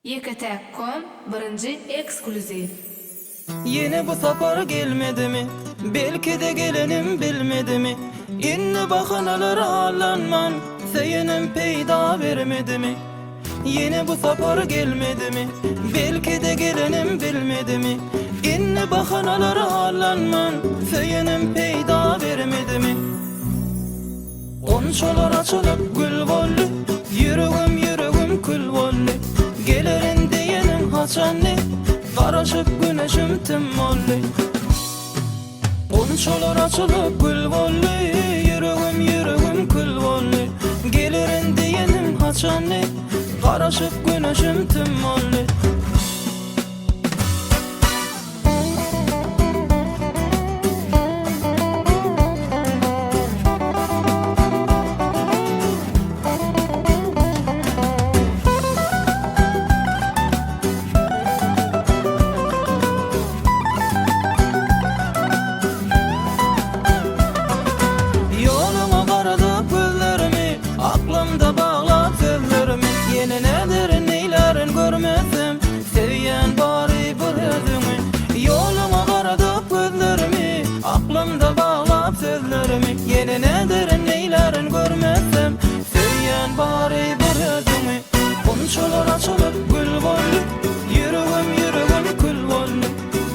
YKT.com birinci ekskluziv. Yine bu safar gelmedi mi? Belki de gelenim bilmedi mi? İnni bahanalara allanman, seyenim peyda vermedi mi? Yine bu safar gelmedi mi? Belki de gelenim bilmedi mi? İnni bahanalara allanman, seyenim peyda vermedi mi? Onçalar açılıp gül vollu, yüreğim kül vollu. Gelirin diyenin haçanlı, karışıp güneşim tim mollu. Onçalar açılıp gül vollu, yüreğim kül vollu. Gelirin diyenin haçanlı, karışıp güneşim tim mollu. Aklımda bağlat sözlerimi, yine nedir neylerin görmezsem, seviyen bari bir özümü. Yoluma karadık gözlerimi, aklımda bağlat sözlerimi, yine nedir neylerin görmezsem, seviyen bari bir özümü. Konuşular açılıp gül vollu, yüreğim kül vollu.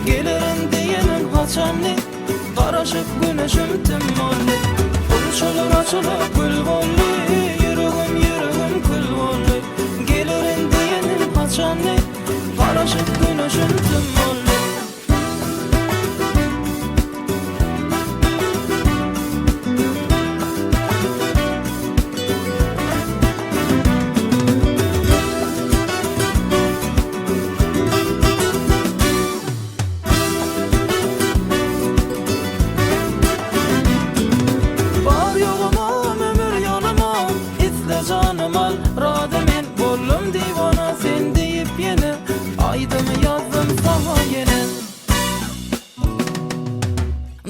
Gelirin diyenin haçanlı, karışıp güneşim tim mollu. Konuşular açılıp gül vollu, yüreğim kül vollu. Gelirin diyenin haçanlı, karışıp güneşim tim mollu. Canım al rademin bollum divana sen deyip yine aydımı yazdım sana yine.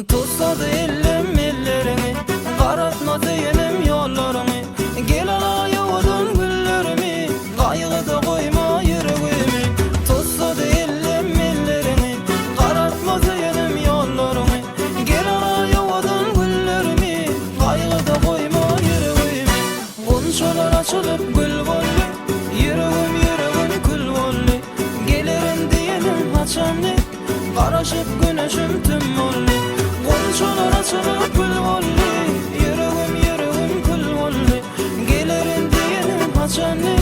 Tutsadı ellerini, karatma diyelim yollarımı. Gel ala yoğdun güllerimi, kaygıda koyma yüreğimi. Tutsadı ellerini, karatma diyelim yollarımı. Gel ala yoğdun güllerimi, kaygıda koyma yüreğimi. Konuşular açılıp gül vollu, yüreğim kül vollu. Gelirin diyenin haçanlı, karışıp güneşim tim mollu. Konuşular açılıp gül vollu, yüreğim kül vollu. Gelirin diyenin haçanlı,